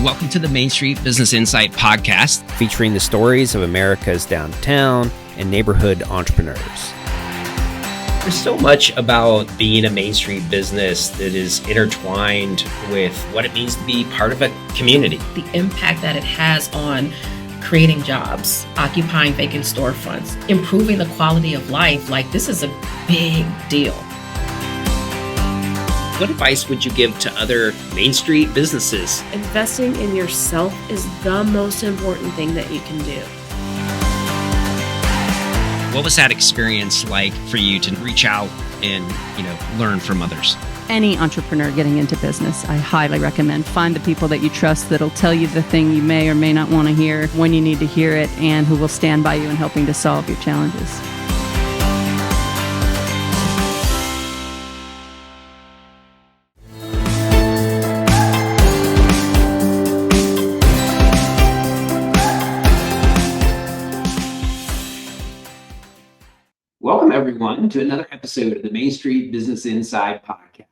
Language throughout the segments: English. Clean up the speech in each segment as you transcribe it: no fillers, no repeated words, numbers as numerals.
Welcome to the Main Street Business Insight Podcast, featuring the stories of America's downtown and neighborhood entrepreneurs. There's so much about being a Main Street business that is intertwined with what it means to be part of a community. The impact that it has on creating jobs, occupying vacant storefronts, improving the quality of life, this is a big deal. What advice would you give to other Main Street businesses? Investing in yourself is the most important thing that you can do. What was that experience like for you to reach out and, learn from others? Any entrepreneur getting into business, I highly recommend find the people that you trust that'll tell you the thing you may or may not want to hear when you need to hear it, and who will stand by you in helping to solve your challenges. Welcome, everyone, to another episode of the Main Street Business Inside Podcast,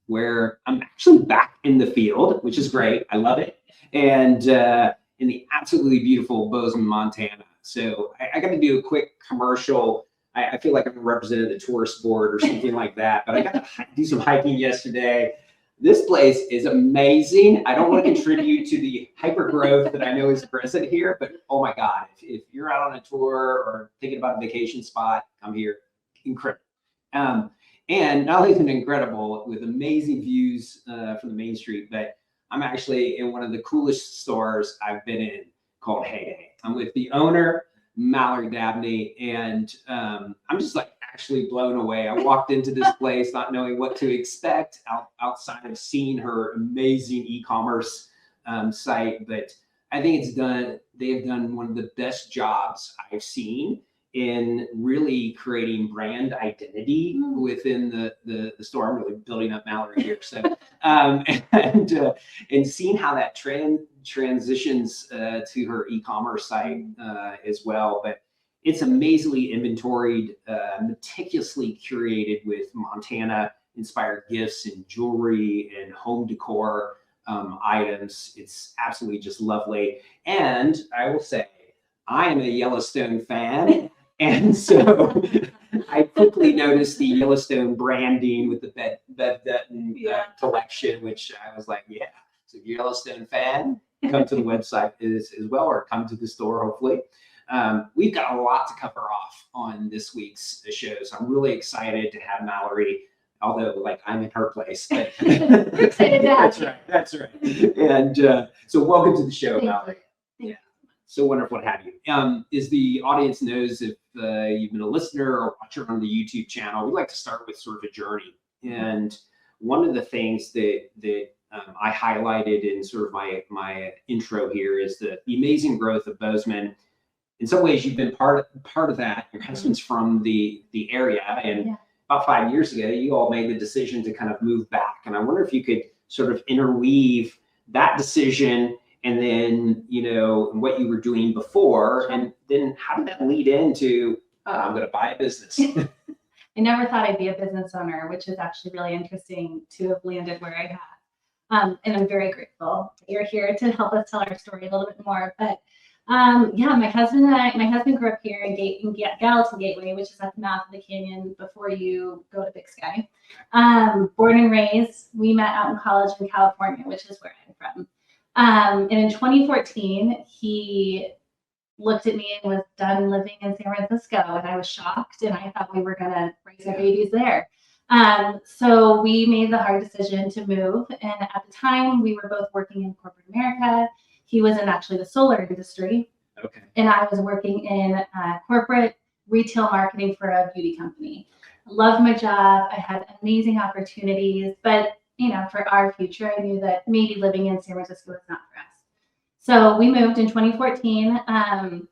where I'm actually back in the field, which is great. I love it. And in the absolutely beautiful Bozeman, Montana. So I got to do a quick commercial. I feel like I'm representing the tourist board or something like that, but I got to do some hiking yesterday. This place is amazing. I don't want to contribute to the hyper growth that I know is present here, but oh my God, if you're out on a tour or thinking about a vacation spot, come here. Incredible. And not only is it incredible with amazing views from the Main Street, but I'm actually in one of the coolest stores I've been in called Heyday. I'm with the owner, Mallory Dabney, and I'm just actually blown away. I walked into this place not knowing what to expect outside of seeing her amazing e-commerce site, but I think they have done one of the best jobs I've seen in really creating brand identity within the store. I'm really building up Mallory here. So and seeing how that transitions to her e-commerce site as well. But it's amazingly inventoried, meticulously curated with Montana-inspired gifts and jewelry and home decor items. It's absolutely just lovely. And I will say, I am a Yellowstone fan. And so I quickly noticed the Yellowstone branding with the Bev Dutton collection, which I was like, yeah. So if you're a Yellowstone fan, come to the website as well, or come to the store, hopefully. We've got a lot to cover off on this week's show, so I'm really excited to have Mallory, although I'm in her place. But that's right. And so welcome to the show, Mallory. Yeah, so wonderful to have you. As the audience knows, if you've been a listener or watcher on the YouTube channel, we like to start with sort of a journey. And one of the things that I highlighted in sort of my intro here is the amazing growth of Bozeman. In some ways, you've been part of that. Your husband's from the area, and about 5 years ago, you all made the decision to kind of move back. And I wonder if you could sort of interweave that decision and then, what you were doing before, and then how did that lead into, I'm going to buy a business? I never thought I'd be a business owner, which is actually really interesting to have landed where I have. And I'm very grateful that you're here to help us tell our story a little bit more. But my husband grew up here in Gallatin Gateway, which is at the mouth of the canyon before you go to Big Sky. Born and raised, we met out in college in California, which is where I'm from. And in 2014, he looked at me and was done living in San Francisco, and I was shocked, and I thought we were going to raise our babies there. So we made the hard decision to move, and at the time, we were both working in corporate America. He was in actually the solar industry, and I was working in corporate retail marketing for a beauty company. I loved my job. I had amazing opportunities, but for our future, I knew that maybe living in San Francisco was not for us. So we moved in 2014, and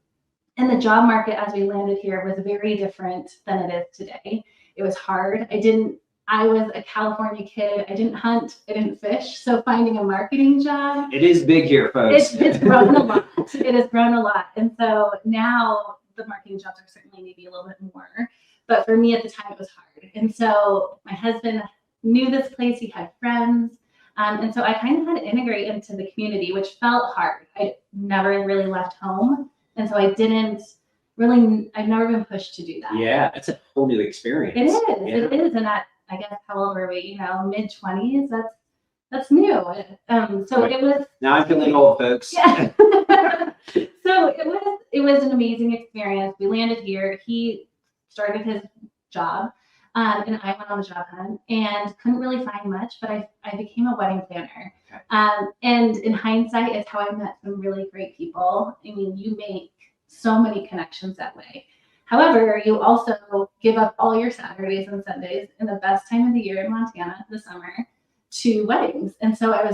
the job market as we landed here was very different than it is today. It was hard. I was a California kid. I didn't hunt. I didn't fish. So finding a marketing job. It is big here, folks. It's grown a lot. It has grown a lot. And so now the marketing jobs are certainly maybe a little bit more. But for me at the time, it was hard. And so my husband knew this place. He had friends. And so I kind of had to integrate into the community, which felt hard. I never really left home. And so I've never been pushed to do that. Yeah, that's a whole new experience. It is. Yeah. It is. And I guess how old were we? Mid-20s. That's new. So Right. it was. Now I'm feeling old, folks. Yeah. So it was an amazing experience. We landed here. He started his job, and I went on the job hunt and couldn't really find much, but I became a wedding planner. Okay. And in hindsight, it's how I met some really great people. I mean, you make so many connections that way. However, you also give up all your Saturdays and Sundays in the best time of the year in Montana, the summer, to weddings. And so I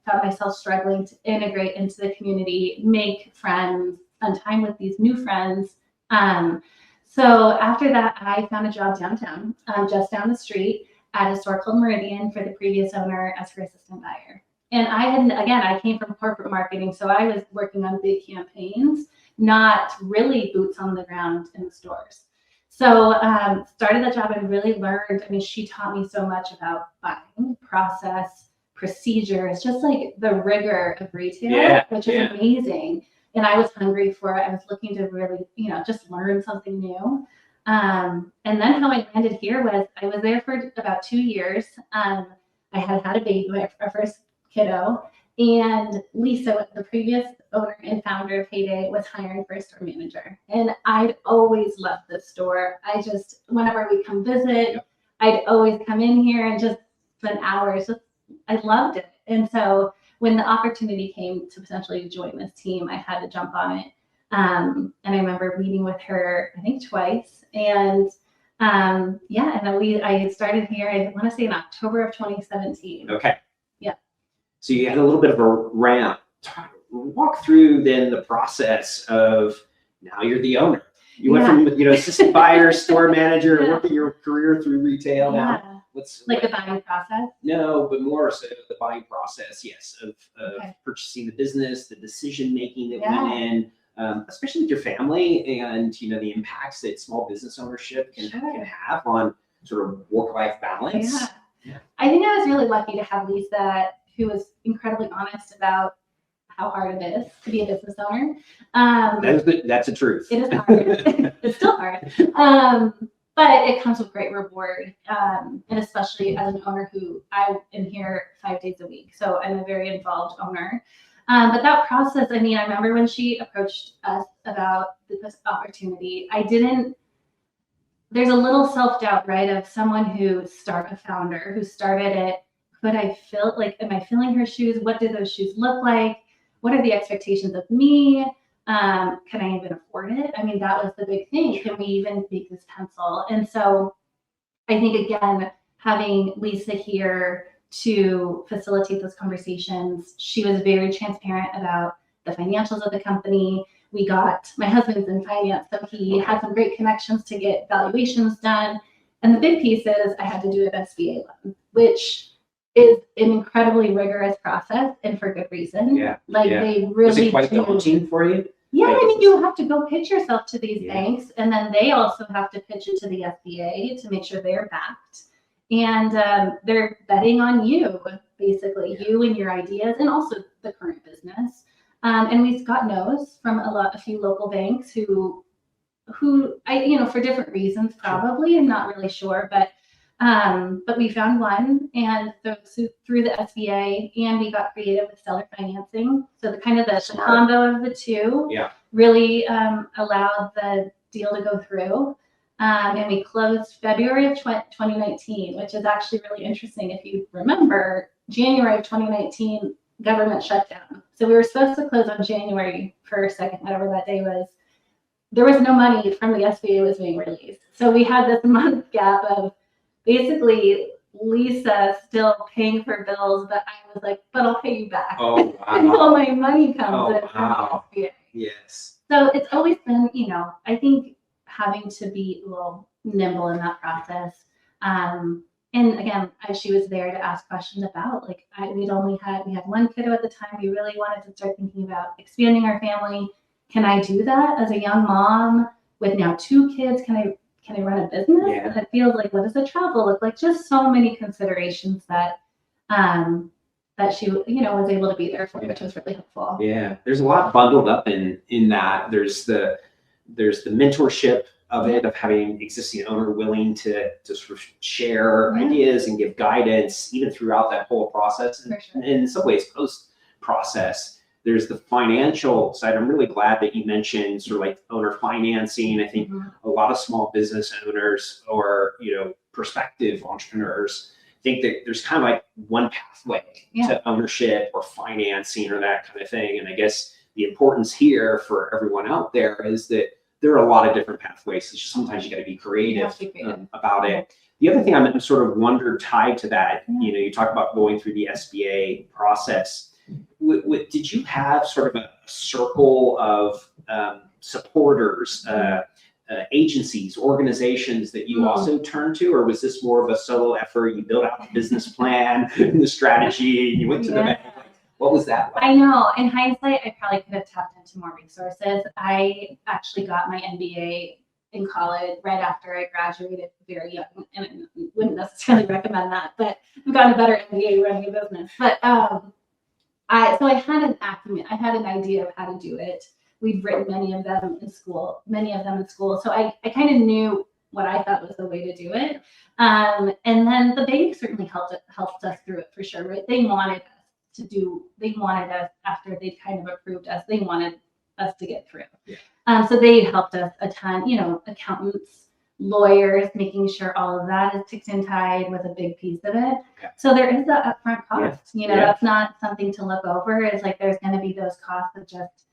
found myself struggling to integrate into the community, make friends, spend time with these new friends. So after that, I found a job downtown, just down the street at a store called Meridian for the previous owner as her assistant buyer. And I came from corporate marketing, so I was working on big campaigns, not really boots on the ground in the stores. So started that job and really learned. I mean, she taught me so much about buying, process, procedures, just like the rigor of retail, which is amazing. And I was hungry for it. I was looking to really, just learn something new. And then how I landed here was I was there for about 2 years. I had a baby, our first kiddo. And Lisa, the previous owner and founder of Heyday, was hiring for a store manager. And I'd always loved this store. Whenever we come visit, I'd always come in here and just spend hours. I loved it. And so when the opportunity came to potentially join this team, I had to jump on it. And I remember meeting with her, I think twice. And I started here, I want to say in October of 2017. Okay. Yeah. So you had a little bit of a ramp. Walk through then the process of now you're the owner. You went from assistant buyer, store manager, working your career through retail. Now The buying process? No, but more so the buying process, yes, of purchasing the business, the decision making that went in, especially with your family and the impacts that small business ownership can have on sort of work-life balance. Yeah. I think I was really lucky to have Lisa, who was incredibly honest about how hard it is to be a business owner. That's the truth. It is hard. It's still hard. But it comes with great reward. And especially as an owner who I am here 5 days a week. So I'm a very involved owner. But that process, I remember when she approached us about this opportunity, there's a little self-doubt, right? Of someone a founder who started it. Am I filling her shoes? What do those shoes look like? What are the expectations of me? Can I even afford it? That was the big thing. Can we even make this pencil? And so I think, again, having Lisa here to facilitate those conversations, she was very transparent about the financials of the company. My husband's in finance, so he had some great connections to get valuations done. And the big piece is I had to do an SBA loan, which is an incredibly rigorous process and for good reason. They really was it quite daunting for you? Yeah, you have to go pitch yourself to these banks, and then they also have to pitch it to the SBA to make sure they're backed. And they're betting on you, basically, you and your ideas, and also the current business. And we've got no's from a few local banks who for different reasons, probably, I'm not really sure, but we found one, and so through the SBA, and we got creative with seller financing. So the combo of the two really allowed the deal to go through. And we closed February of 2019, which is actually really interesting. If you remember, January of 2019, government shutdown. So we were supposed to close on January 1st, 2nd, whatever that day was. There was no money from the SBA was being released. So we had this month gap of basically Lisa still paying for bills, but I was like, but I'll pay you back until my money comes in from the SBA. Yes. So it's always been, I think having to be a little nimble in that process. And again, she was there to ask questions about, we had one kiddo at the time. We really wanted to start thinking about expanding our family. Can I do that as a young mom with now 2 kids? Can I run a business? Yeah. And it feels like, what does the travel look like? Just so many considerations that that she, was able to be there for, which was really helpful. Yeah, there's a lot bundled up in that. There's the mentorship of it, of having existing owner willing to sort of share ideas and give guidance even throughout that whole process. And, For sure. and in some ways, post process, there's the financial side. I'm really glad that you mentioned sort of like owner financing. I think a lot of small business owners or, prospective entrepreneurs think that there's kind of like one pathway to ownership or financing or that kind of thing. And I guess the importance here for everyone out there is that there are a lot of different pathways. It's just sometimes you got to be creative about it. The other thing I'm sort of wondered tied to that, you talk about going through the SBA process. Did you have sort of a circle of supporters, agencies, organizations that you also turn to, or was this more of a solo effort? You built out the business plan and the strategy, and you went to the bank. What was that like? I know. In hindsight, I probably could have tapped into more resources. I actually got my MBA in college right after I graduated, very young, and I wouldn't necessarily recommend that, but I've gotten a better MBA running a business. But I had an acumen. I had an idea of how to do it. We'd written many of them in school. So I kind of knew what I thought was the way to do it. And then the bank certainly helped us through it for sure, right? They wanted us after they'd kind of approved us, they wanted us to get through. So they helped us a ton, accountants, lawyers, making sure all of that is ticked and tied was a big piece of it. So there is the upfront cost, that's not something to look over. It's like, there's going to be those costs of just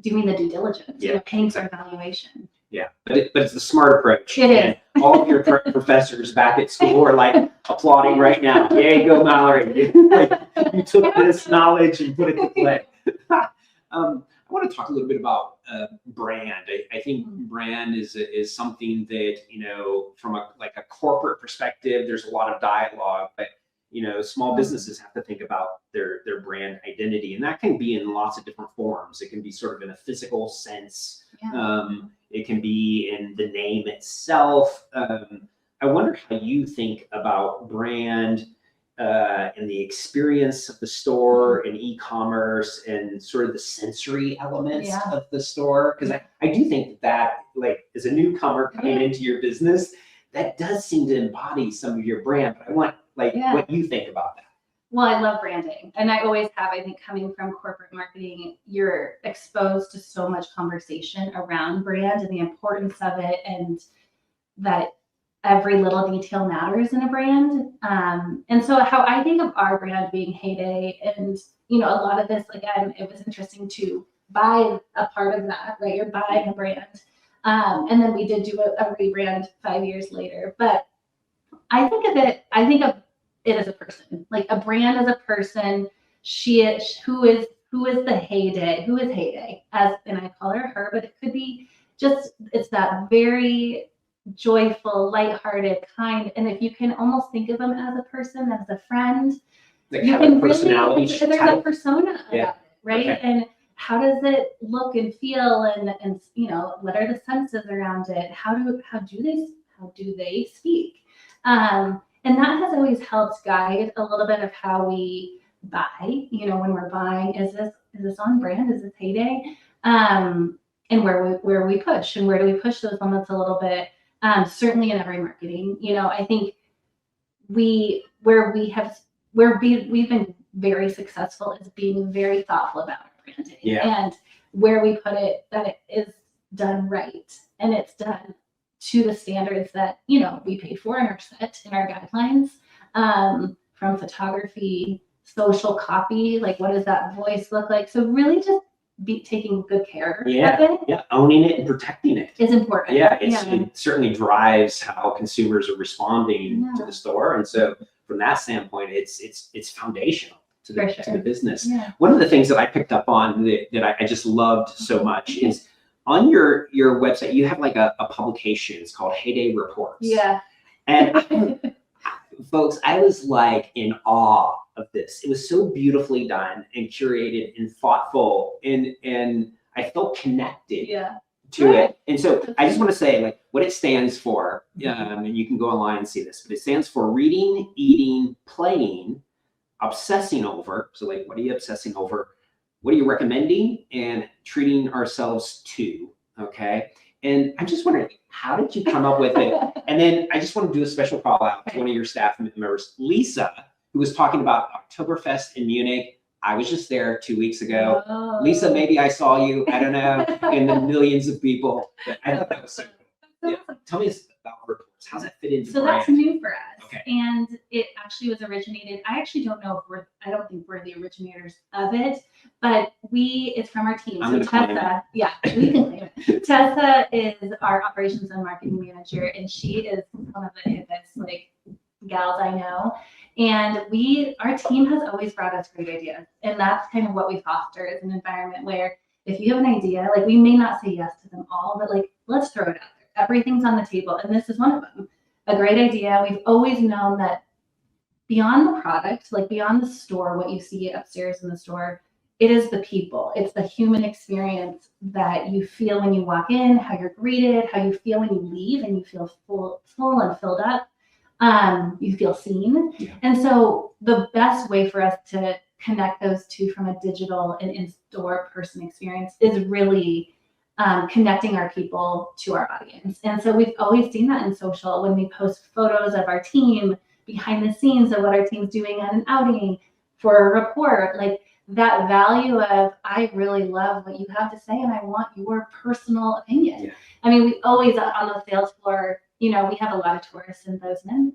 doing the due diligence, paying for evaluation. Yeah, but it's the smart approach. It is. And all of your professors back at school are like applauding right now. Yay, go Mallory! You took this knowledge and put it to play. I want to talk a little bit about brand. I think brand is something that from a corporate perspective, there's a lot of dialogue, but small businesses have to think about their brand identity, and that can be in lots of different forms. It can be sort of in a physical sense. It can be in the name itself. I wonder how you think about brand and the experience of the store and e-commerce and sort of the sensory elements of the store. Because I do think that as a newcomer coming into your business, that does seem to embody some of your brand. But I want what you think about that. Well, I love branding, and I always have. I think coming from corporate marketing, you're exposed to so much conversation around brand and the importance of it, and that every little detail matters in a brand. And so how I think of our brand being Heyday, and a lot of this, again, it was interesting to buy a part of that, right? You're buying a brand. And then we did do a rebrand 5 years later. But I think of it as a person. Like, a brand as a person. Who is the Heyday? Who is Heyday? And I call her, but it could be it's that very joyful, lighthearted, kind. And if you can almost think of them as a person, as a friend, you can really, there's a persona about it, right? Okay. And how does it look and feel, and what are the senses around it? How do they speak? And that has always helped guide a little bit of how we buy. When we're buying, is this on brand? Is this Heyday? And where we push, and where do we push those limits a little bit? Certainly in every marketing, I think we've been very successful is being very thoughtful about our branding and where we put it, that it is done right, and it's done to the standards that we paid for and are set in our guidelines, from photography, social copy, what does that voice look like? So really just taking good care of it. Owning it and protecting it is important. It certainly drives how consumers are responding to the store, and so from that standpoint, it's foundational to the business. One of the things that I picked up on that I just loved so much is on your website you have a publication. It's called Heyday Reports. And folks, I was in awe of this. It was so beautifully done and curated and thoughtful, and I felt connected to it. And so I just want to say what it stands for, and you can go online and see this, but it stands for reading, eating, playing obsessing over. So like, what are you obsessing over? What are you recommending? And treating ourselves to, okay? And I'm just wondering, how did you come up with it? And then I just want to do a special call out to one of your staff members, Lisa, who was talking about Oktoberfest in Munich. I was just there 2 weeks ago. Oh. Lisa, maybe I saw you, I don't know, in the millions of people. But I thought that was so cool. Yeah. Tell me about reports. How's that fit into So brand? that's new for us. Okay. And it actually was originated. I actually don't know if I don't think we're the originators of it, but it's from our team. I'm So gonna claim Tessa, yeah, we can claim it. Tessa is our operations and marketing manager, and she is one of the hippest like gals I know. And our team has always brought us great ideas. And that's kind of what we foster, is an environment where if you have an idea, like we may not say yes to them all, but like, let's throw it out there. Everything's on the table. And this is one of them. A great idea. We've always known that beyond the product, like beyond the store, what you see upstairs in the store, it is the people. It's the human experience that you feel when you walk in, how you're greeted, how you feel when you leave, and you feel full and filled up. You feel seen. Yeah. And so the best way for us to connect those two from a digital and in-store person experience is really connecting our people to our audience. And so we've always seen that in social when we post photos of our team behind the scenes of what our team's doing on an outing for a report, like that value of, I really love what you have to say and I want your personal opinion. Yeah. I mean, we always on the sales floor, we have a lot of tourists in Bozeman,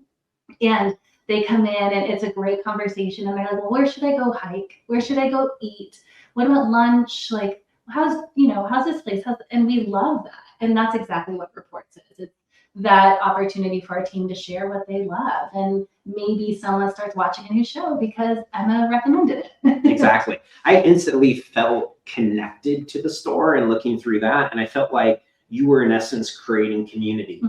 and they come in and it's a great conversation and they're like, well, where should I go hike? Where should I go eat? What about lunch? Like, how's this place? And we love that. And that's exactly what Reports is. It's that opportunity for our team to share what they love. And maybe someone starts watching a new show because Emma recommended it. Exactly. I instantly felt connected to the store and looking through that. And I felt like you were in essence creating community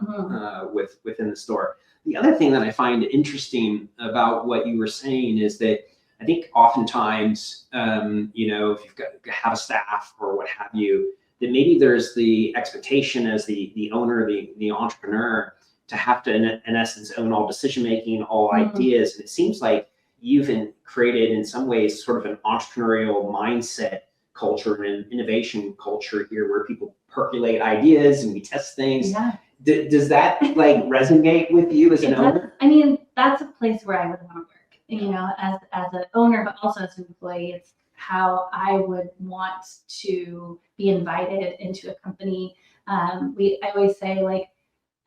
within the store. The other thing that I find interesting about what you were saying is that I think oftentimes, if you've have a staff or what have you, that maybe there's the expectation as the owner, the entrepreneur, to have to, in essence, own all decision-making, all ideas. And it seems like you've created, in some ways, sort of an entrepreneurial mindset culture and innovation culture here where people percolate ideas and we test things. Yeah. Does that resonate with you as an owner? I mean, that's a place where I would want to work, as an owner, but also as an employee. It's how I would want to be invited into a company. I always say, like,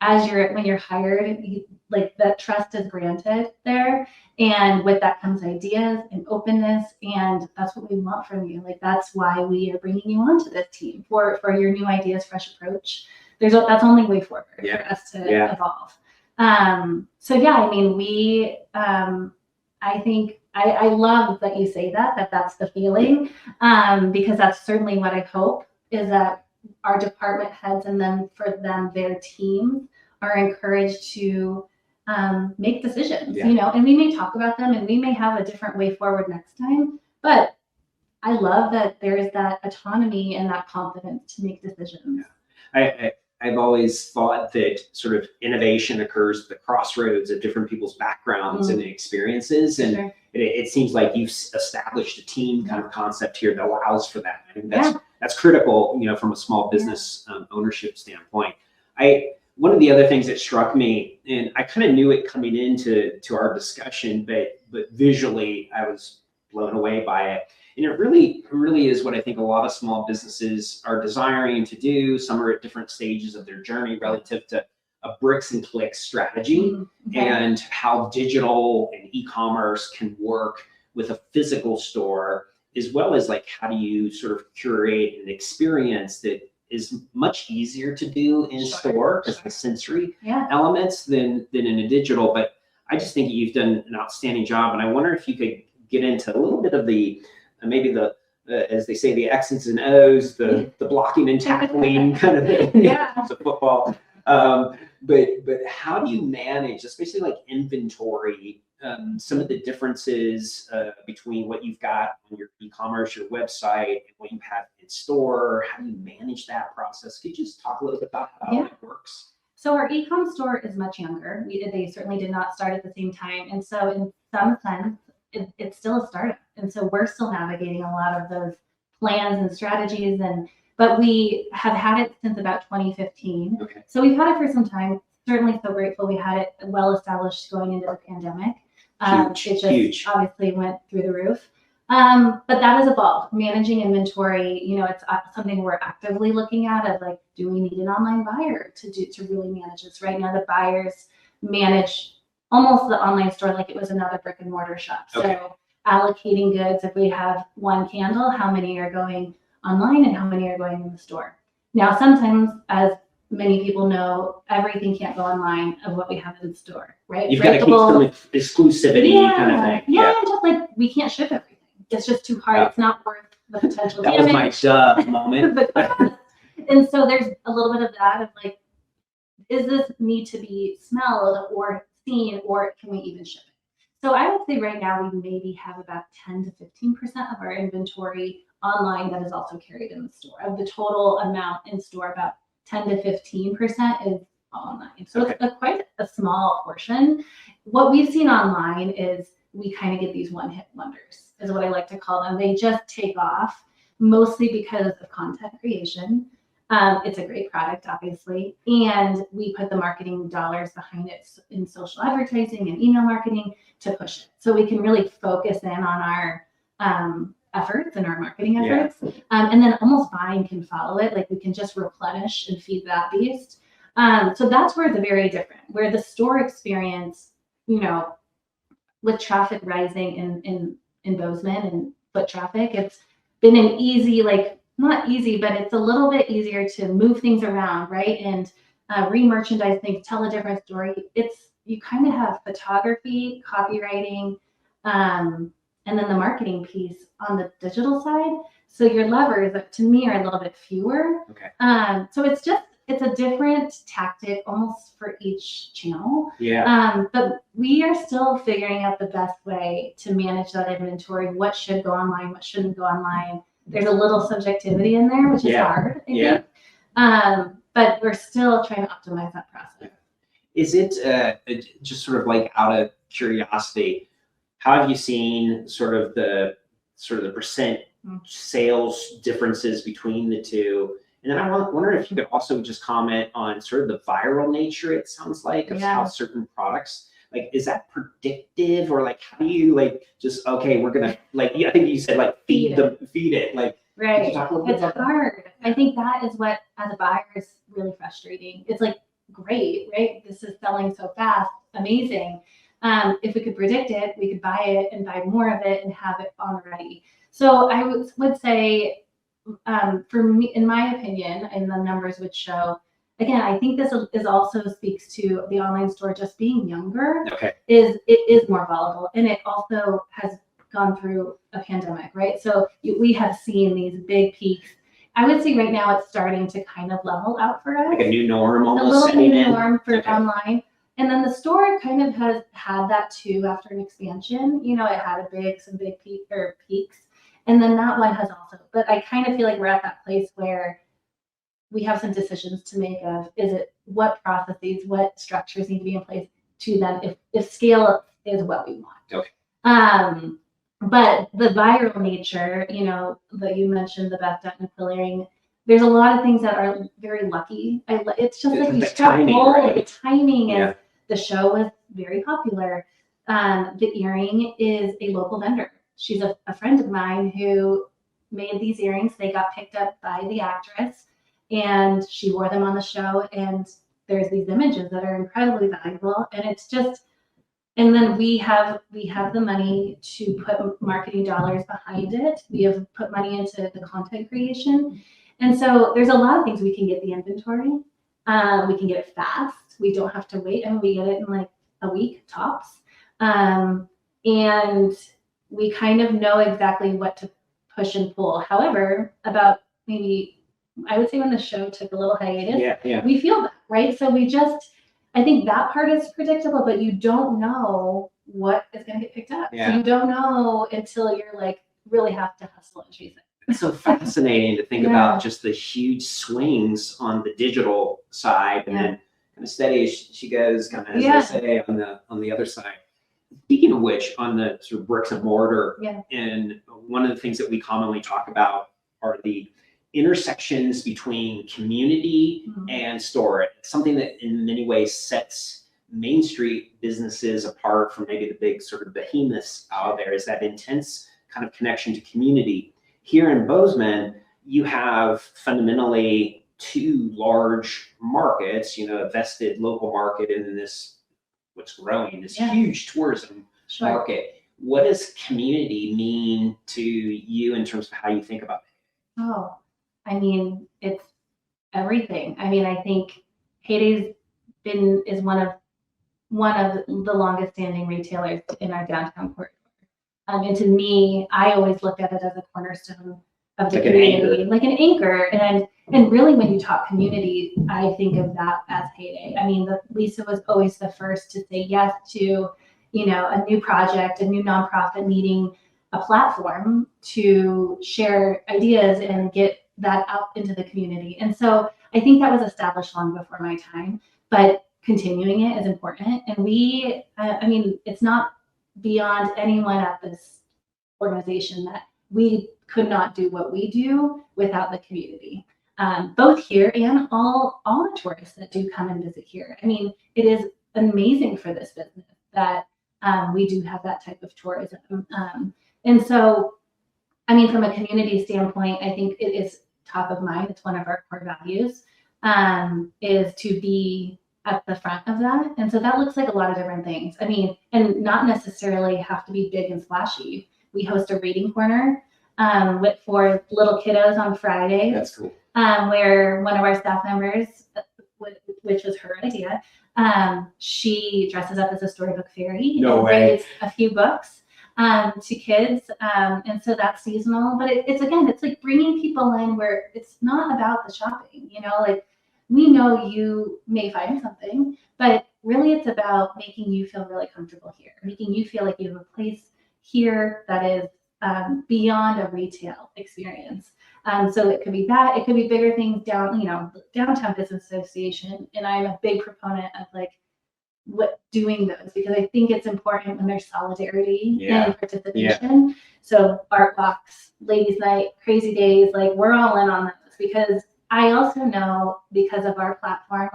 when you're hired, that trust is granted there. And with that comes ideas and openness. And that's what we want from you. Like, that's why we are bringing you onto this team for your new ideas, fresh approach. That's only way forward for us to evolve. I think I love that you say that's the feeling, because that's certainly what I hope is that our department heads and then for them, their teams are encouraged to make decisions, and we may talk about them and we may have a different way forward next time, but I love that there's that autonomy and that confidence to make decisions. Yeah. I've always thought that sort of innovation occurs at the crossroads of different people's backgrounds and experiences. And Sure. it seems like you've established a team kind of concept here that allows for that. I think that's critical, from a small business ownership standpoint. One of the other things that struck me, and I kind of knew it coming into our discussion, but visually I was blown away by it. And it really is what I think a lot of small businesses are desiring to do. Some are at different stages of their journey relative to a bricks and clicks strategy and how digital and e-commerce can work with a physical store, as well as like how do you sort of curate an experience that is much easier to do in store because the sensory elements than in a digital. But I just think you've done an outstanding job. And I wonder if you could get into a little bit of maybe the as they say, the X's and O's, the blocking and tackling kind of thing. It's a football. But how do you manage, especially like inventory, some of the differences between what you've got on your e-commerce, your website, and what you have in store? How do you manage that process? Could you just talk a little bit about how it works? So our e-com store is much younger. They certainly did not start at the same time. And so in some sense, it's still a startup. And so we're still navigating a lot of those plans and strategies. But we have had it since about 2015. Okay. So we've had it for some time. Certainly so grateful we had it well established going into the pandemic. Huge, It just huge. obviously went through the roof. But that has evolved. Managing inventory, it's something we're actively looking at of like, do we need an online buyer to really manage this? Right now, the buyers manage almost the online store like it was another brick and mortar shop. Okay. So allocating goods, if we have one candle, how many are going online and how many are going in the store? Now, sometimes, as many people know, everything can't go online of what we have in the store, right? You've got to keep some exclusivity kind of thing. Yeah, and just like we can't ship everything. It's just too hard. Yeah. It's not worth the potential That was my damage. duh moment. And so there's a little bit of that of like, is this need to be smelled or seen, or can we even ship it? So I would say right now we maybe have about 10 to 15% of our inventory online that is also carried in the store. Of the total amount in store, about 10 to 15% is online. So Okay. it's quite a small portion. What we've seen online is we kind of get these one-hit wonders, is what I like to call them. They just take off, mostly because of content creation. It's a great product, obviously, and we put the marketing dollars behind it in social advertising and email marketing to push it. So we can really focus in on our efforts and our marketing efforts. And then almost buying can follow it. Like we can just replenish and feed that beast. So that's where it's very different, where the store experience, with traffic rising in Bozeman and foot traffic, it's been an easy, like not easy, but it's a little bit easier to move things around, right? And re-merchandise things, tell a different story. You kind of have photography, copywriting, and then the marketing piece on the digital side. So your levers, to me, are a little bit fewer. Okay. So it's a different tactic almost for each channel. Yeah. But we are still figuring out the best way to manage that inventory. What should go online? What shouldn't go online? There's a little subjectivity in there, which is hard, I think. But we're still trying to optimize that process. Is it just sort of like out of curiosity, how have you seen sort of the percent sales differences between the two? And then I wonder if you could also just comment on sort of the viral nature, it sounds like, of how certain products, like, is that predictive, or like, how do you okay, we're going to I think you said feed it. Like, right. could you talk a little bit It's about that? hard. I think that is what, as a buyer, is really frustrating. It's like, great, right? This is selling so fast. Amazing. If we could predict it, we could buy it and buy more of it and have it on ready. So I would say, for me, in my opinion, and the numbers would show, again, I think this is also speaks to the online store just being younger. Okay. It is more volatile, and it also has gone through a pandemic, right? So we have seen these big peaks. I would say right now it's starting to kind of level out for us. Like a new norm A almost little setting new in? norm for Okay. online. And then the store kind of has had that too after an expansion. It had some big peaks. And then that one has also, but I kind of feel like we're at that place where we have some decisions to make of, what processes, what structures need to be in place to then, if scale is what we want. Okay. But the viral nature, that you mentioned, the Beth Dutton quilling, there's a lot of things that are very lucky. It's just like you the struck timing, gold. right? The timing is, Yeah. the show was very popular. The earring is a local vendor. She's a friend of mine who made these earrings. They got picked up by the actress, and she wore them on the show. And there's these images that are incredibly valuable. And it's just, and then we have the money to put marketing dollars behind it. We have put money into the content creation. And so there's a lot of things we can get the inventory. We can get it fast. We don't have to wait, and we get it in like a week tops. And we kind of know exactly what to push and pull. However, about maybe, I would say when the show took a little hiatus, Yeah. we feel that, right? So I think that part is predictable, but you don't know what is going to get picked up. Yeah. So you don't know until you're really have to hustle and chase it. It's so fascinating to think about just the huge swings on the digital side, and then kind of steady as she goes, kind of, as they say, on the other side. Speaking of which, on the sort of bricks and mortar, Yeah. and one of the things that we commonly talk about are the intersections between community Mhm. and store. It's something that in many ways sets Main Street businesses apart from maybe the big sort of behemoths out there, is that intense kind of connection to community. Here in Bozeman, you have fundamentally two large markets, a vested local market, and then what's growing, this Yeah. huge tourism Sure. market. What does community mean to you in terms of how you think about it? Oh, I mean, it's everything. I mean, I think Heyday's is one of the longest standing retailers in our downtown corridor. And to me, I always looked at it as a cornerstone of the Like an community, anchor. like an anchor. And really, when you talk community, I think of that as Heyday. I mean, Lisa was always the first to say yes to, a new project, a new nonprofit needing a platform to share ideas and get that out into the community. And so I think that was established long before my time, but continuing it is important. And it's not beyond anyone at this organization that we could not do what we do without the community, both here and all the tourists that do come and visit here. I mean, it is amazing for this business that we do have that type of tourism. And so, I mean, from a community standpoint, I think it is top of mind. It's one of our core values, is to be at the front of that. And so that looks like a lot of different things. I mean, and not necessarily have to be big and splashy. We host a reading corner for little kiddos on Fridays. That's cool. Where one of our staff members, which was her idea, she dresses up as a storybook fairy No and way. reads a few books to kids. And so that's seasonal, but it's like bringing people in where it's not about the shopping, like we know you may find something, but really it's about making you feel really comfortable here, making you feel like you have a place here that is beyond a retail experience. So it could be that, it could be bigger things downtown business association. And I'm a big proponent of doing those, because I think it's important when there's solidarity and participation. So Art Box, Ladies Night, Crazy Days, we're all in on those, because I also know, because of our platform,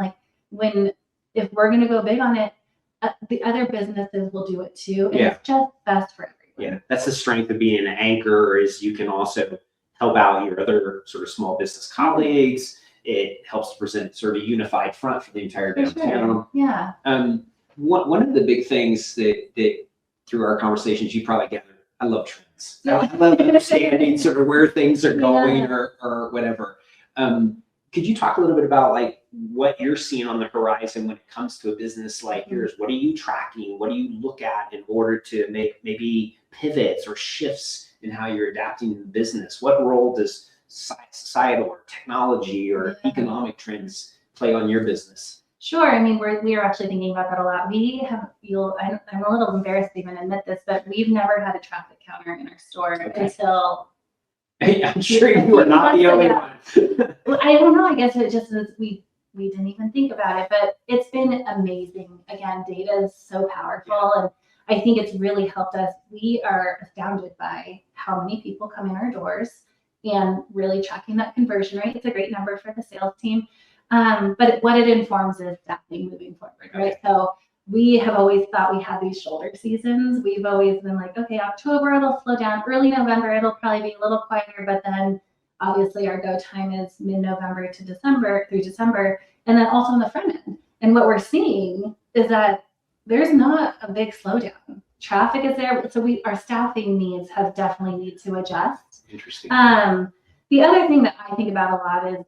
if we're going to go big on it, the other businesses will do it too. And it's just best for everyone. Yeah, that's the strength of being an anchor, is you can also help out your other sort of small business colleagues. It helps to present sort of a unified front for the entire For downtown. sure. Yeah. One of the big things that through our conversations you probably gathered, I love trends. Yeah. I love understanding sort of where things are going Yeah. or whatever. Could you talk a little bit about what you're seeing on the horizon when it comes to a business like yours? What are you tracking? What do you look at in order to make maybe pivots or shifts in how you're adapting the business? What role does societal or technology or economic trends play on your business? Sure. I mean, we are actually thinking about that a lot. I'm a little embarrassed to even admit this, but we've never had a traffic counter in our store until. Hey, I'm sure you are not the only one. Well, I don't know. I guess it just is, we didn't even think about it, but it's been amazing. Again, data is so powerful, and I think it's really helped us. We are astounded by how many people come in our doors, and really tracking that conversion rate. It's a great number for the sales team. But what it informs is staffing moving forward, right? So we have always thought we had these shoulder seasons. We've always been like, okay, October, it'll slow down. Early November, it'll probably be a little quieter, but then obviously our go time is mid-November to December through December. And then also on the front end. And what we're seeing is that there's not a big slowdown. Traffic is there. So our staffing needs have definitely need to adjust. Interesting. The other thing that I think about a lot is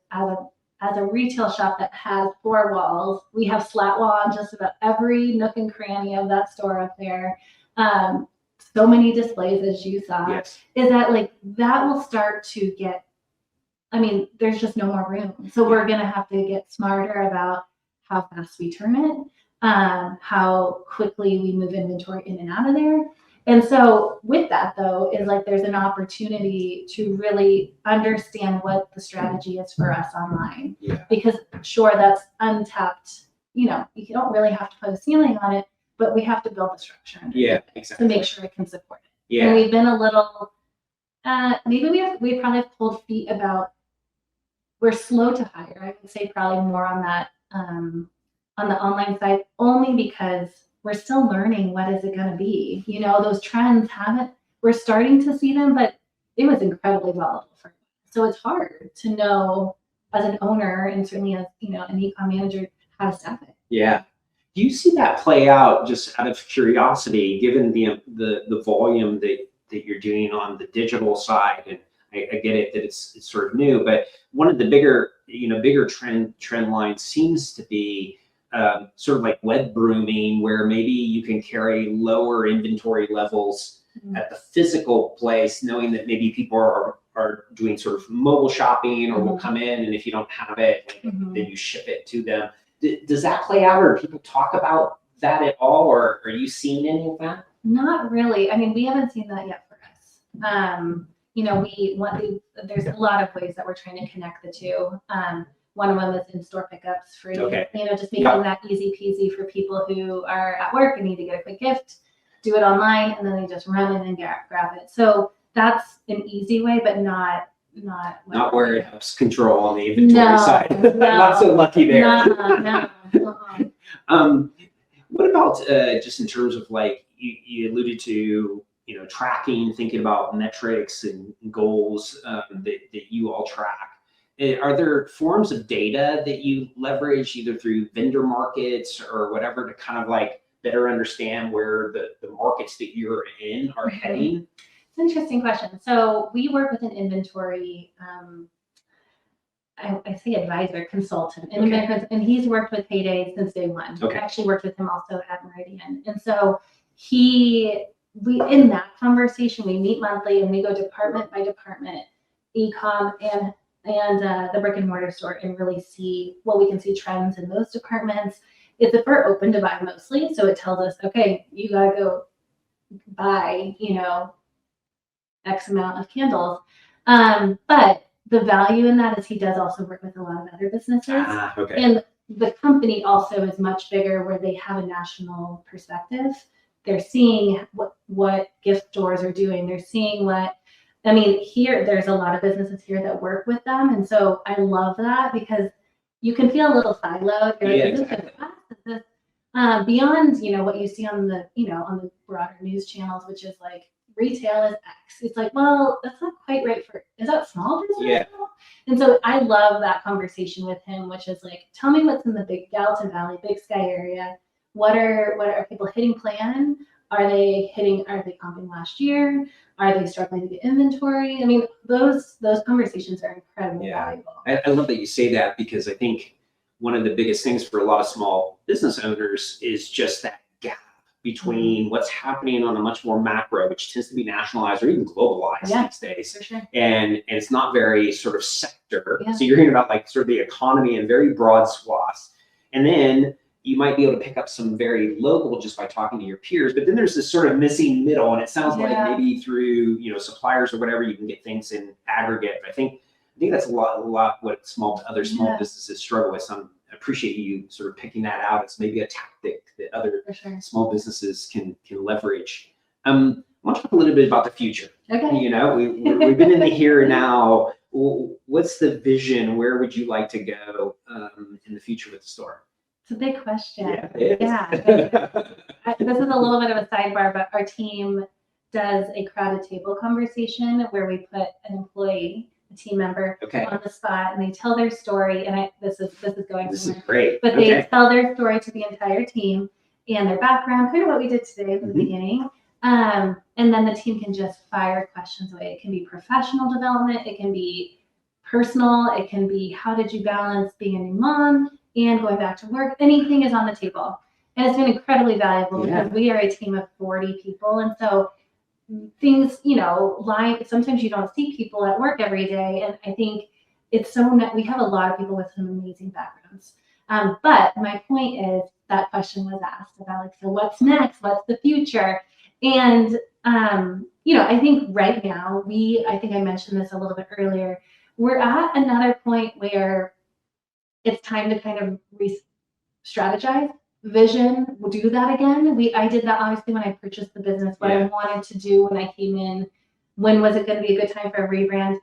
as a retail shop that has 4 walls, we have slat wall on just about every nook and cranny of that store up there. So many displays, as you saw, Yes. is that that will start to get, there's just no more room. So we're going to have to get smarter about how fast we turn it, how quickly we move inventory in and out of there. And so with that, though, is there's an opportunity to really understand what the strategy is for us online. Yeah. Because sure, that's untapped. You don't really have to put a ceiling on it, but we have to build the structure under Yeah, it exactly. to make sure it can support it. And Yeah. we've been a little, maybe we probably have pulled feet about, we're slow to hire. I would say probably more on that, on the online side, only because we're still learning what is it going to be. You know, those trends we're starting to see them, but it was incredibly volatile for me. So it's hard to know as an owner and certainly as, you know, an e-com manager, how to staff it. Yeah. Do you see that play out, just out of curiosity, given the volume that you're doing on the digital side? And I get it that it's sort of new, but one of the bigger trend lines seems to be sort of like web brooming, where maybe you can carry lower inventory levels at the physical place, knowing that maybe people are doing sort of mobile shopping, or will come in, and if you don't have it, then you ship it to them. Does that play out, or people talk about that at all, or are you seeing any of that? Not really. I mean, we haven't seen that yet for us. You know, there's a lot of ways that we're trying to connect the two. One of them is in-store pickups free. Okay. You know, just making that easy peasy for people who are at work and need to get a quick gift, do it online, and then they just run in and grab it. So that's an easy way, but not where it helps control on the inventory side. No, Not so lucky there. No. What about just in terms of, like, you alluded to, you know, tracking, thinking about metrics and goals that you all track. Are there forms of data that you leverage, either through vendor markets or whatever, to kind of like better understand where the markets that you're in are heading? It's an interesting question. So we work with an inventory, I say advisor, consultant, and he's worked with Payday since day one. Okay. I actually worked with him also at Meridian. And so we in that conversation, we meet monthly and we go department by department, e-com and the brick and mortar store, and really see we can see trends in those departments. We're open to buy mostly, so it tells us, okay, you gotta go buy, you know, X amount of candles. But the value in that is he does also work with a lot of other businesses. Okay. And the company also is much bigger, where they have a national perspective. They're seeing what gift stores are doing. They're seeing here, there's a lot of businesses here that work with them. And so I love that, because you can feel a little siloed. You're like, exactly. is this beyond, you know, what you see on the, you know, on the broader news channels, which is like retail is X. It's like, well, that's not quite right is that small business? Yeah. And so I love that conversation with him, which is like, tell me what's in the big Gallatin Valley, Big Sky area. What are people hitting plan? Are they comping last year? Are they struggling to get inventory? I mean, those conversations are incredibly valuable. I love that you say that, because I think one of the biggest things for a lot of small business owners is just that gap between what's happening on a much more macro, which tends to be nationalized or even globalized these days. For sure. And it's not very sort of sector. Yeah. So you're hearing about like sort of the economy in very broad swaths. And then you might be able to pick up some very local just by talking to your peers, but then there's this sort of missing middle, and it sounds like maybe through, you know, suppliers or whatever, you can get things in aggregate. I think that's a lot what other small businesses struggle with. So I appreciate you sort of picking that out. It's maybe a tactic that other small businesses can leverage. I want to talk a little bit about the future. Okay. You know, we've been in the here and now. What's the vision? Where would you like to go in the future with the store? It's a big question. Yeah, it is. Yeah. This is a little bit of a sidebar, but our team does a crowded table conversation where we put an employee, a team member, on the spot, and they tell their story. And this is going. This is great. But they tell their story to the entire team and their background, kind of what we did today at the beginning. And then the team can just fire questions away. It can be professional development. It can be personal. It can be, how did you balance being a new mom and going back to work? Anything is on the table. And it's been incredibly valuable because we are a team of 40 people. And so things, you know, sometimes you don't see people at work every day. And I think it's we have a lot of people with some amazing backgrounds. But my point is, that question was asked about, like, so what's next? What's the future? And, you know, I think right now, I think I mentioned this a little bit earlier, we're at another point where it's time to kind of re-strategize. vision, we'll do that again. I did that obviously when I purchased the business, what I wanted to do when I came in, when was it going to be a good time for a rebrand.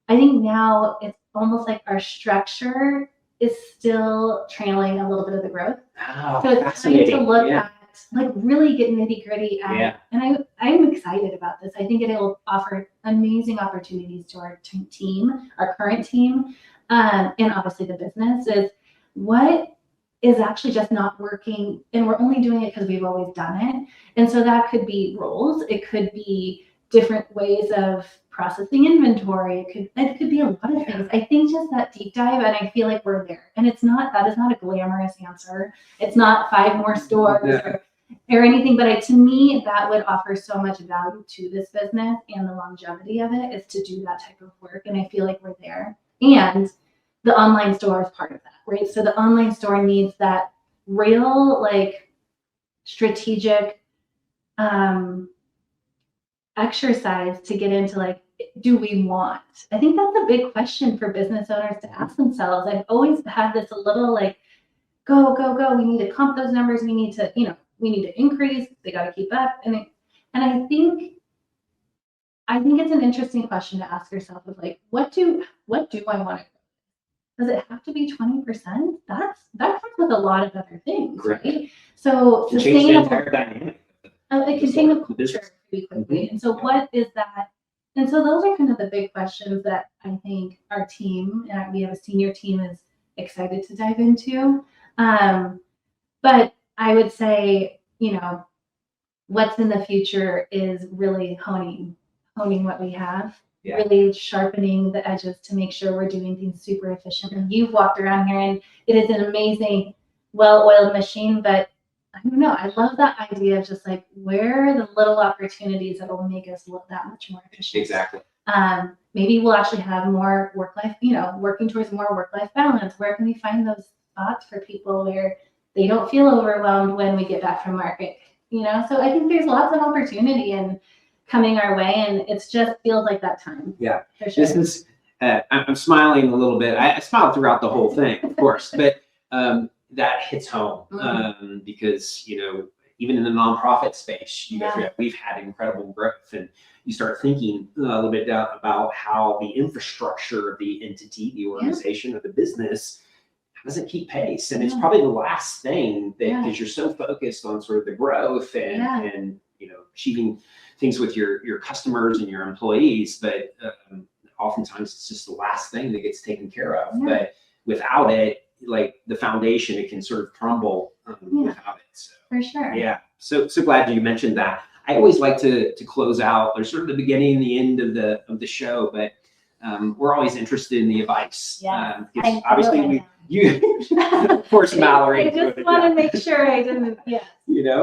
I think now it's almost like our structure is still trailing a little bit of the growth. Oh, So it's time to fascinating. look Yeah. at, like, really get nitty gritty at, Yeah. and I'm excited about this. I think it'll offer amazing opportunities to our team, our current team, and obviously the business is what is actually just not working, and we're only doing it because we've always done it. And so that could be roles, it could be different ways of processing inventory, it could be a lot of things. I think just that deep dive, and I feel like we're there. And that is not a glamorous answer. It's not 5 more stores or anything, but to me, that would offer so much value to this business, and the longevity of it is to do that type of work. And I feel like we're there. And the online store is part of that, right? So the online store needs that real, like, strategic exercise to get into, like, do we want? I think that's a big question for business owners to ask themselves. I've always had this a little like, go, go, go. We need to comp those numbers. We need to, we need to increase. They got to keep up. And I think it's an interesting question to ask yourself of, like, what do I want to grow? Does it have to be 20%? That comes with a lot of other things, right? So To change the sustainable, entire dynamic. it can change the business. culture pretty quickly. And so what is that? And so those are kind of the big questions that I think our team, and we have a senior team, is excited to dive into. But I would say, what's in the future is really honing what we have, really sharpening the edges to make sure we're doing things super efficiently. You've walked around here and it is an amazing, well-oiled machine, but I don't know. I love that idea of just, like, where are the little opportunities that will make us look that much more efficient. Exactly. Maybe we'll actually have more work-life, working towards more work-life balance. Where can we find those spots for people where they don't feel overwhelmed when we get back from market? So I think there's lots of opportunity in coming our way, and it just feels like that time. Yeah. For sure. This is, I'm smiling a little bit. I smiled throughout the whole thing, of course, but that hits home because, even in the nonprofit space, we've had incredible growth, and you start thinking a little bit about how the infrastructure of the entity, the organization, of the business doesn't keep pace. And it's probably the last thing that, because you're so focused on sort of the growth and achieving things with your customers and your employees, but oftentimes it's just the last thing that gets taken care of. But without it, like the foundation, it can sort of crumble without it. So, for sure. Yeah. So glad you mentioned that. I always like to close out. There's sort of the beginning and the end of the show, but we're always interested in the advice. Yeah. Because obviously you, of course, Mallory. I just want to make sure I didn't. Yeah.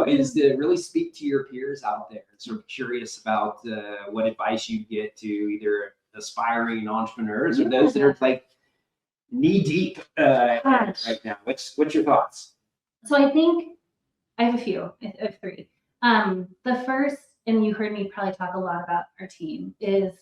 Is to really speak to your peers out there. Sort of curious about what advice you get to either aspiring entrepreneurs or those that are like knee deep right now. What's your thoughts? So I think I have a few. I have 3. The first, and you heard me probably talk a lot about our team, is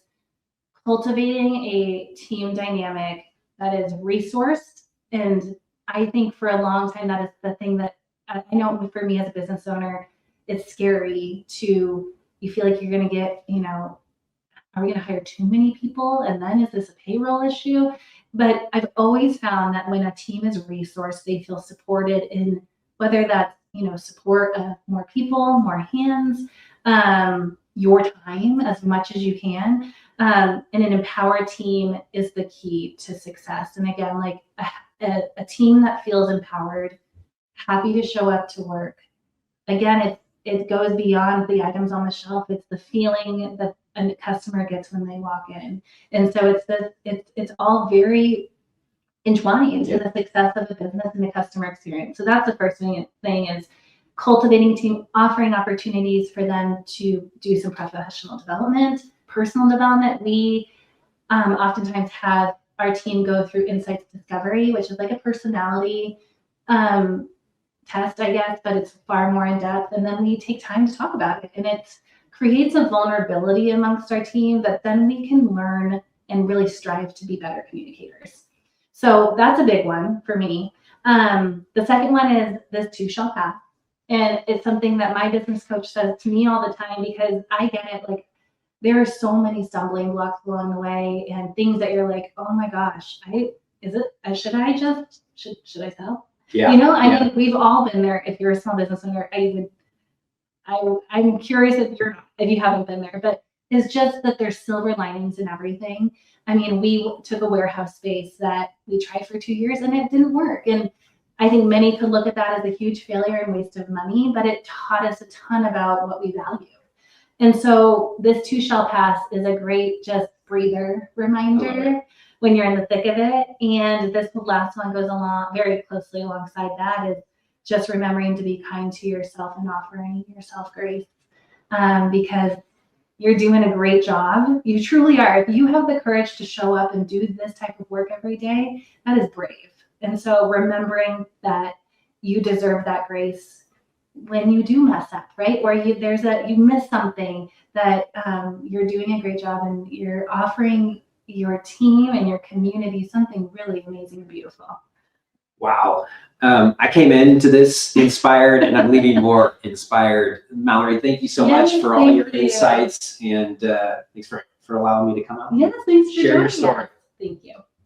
cultivating a team dynamic that is resourced. And I think for a long time, that is the thing that I know for me as a business owner, it's scary you feel like you're going to get, are we going to hire too many people? And then is this a payroll issue? But I've always found that when a team is resourced, they feel supported in whether that's, support of more people, more hands, your time as much as you can. And an empowered team is the key to success. And again, like a team that feels empowered, happy to show up to work. Again, it goes beyond the items on the shelf. It's the feeling that a customer gets when they walk in. And so it's all very entwined in the success of a business and the customer experience. So that's the first thing is cultivating a team, offering opportunities for them to do some professional development, personal development. We oftentimes have our team go through insights discovery, which is like a personality test, I guess, but it's far more in depth. And then we take time to talk about it. And it creates a vulnerability amongst our team that then we can learn and really strive to be better communicators. So that's a big one for me. The second one is this too shall pass. And it's something that my business coach says to me all the time, because I get it. Like, there are so many stumbling blocks along the way and things that you're like, oh my gosh, should I sell? Yeah. You know, I think we've all been there. If you're a small business owner, I'm curious if you haven't been there, but it's just that there's silver linings in everything. I mean, we took a warehouse space that we tried for 2 years and it didn't work. And I think many could look at that as a huge failure and waste of money, but it taught us a ton about what we value. And so this too shall pass is a great just breather reminder when you're in the thick of it. And this last one goes along very closely alongside that, is just remembering to be kind to yourself and offering yourself grace, because you're doing a great job. You truly are. If you have the courage to show up and do this type of work every day, that is brave. And so remembering that you deserve that grace when you do mess up, right? Or you miss something, that you're doing a great job and you're offering your team and your community something really amazing and beautiful. Wow. I came into this inspired and I'm leaving more inspired. Mallory, thank you so much for all your insights, and thanks for allowing me to come out. Yes, thanks for Share your joining story. us. Thank you.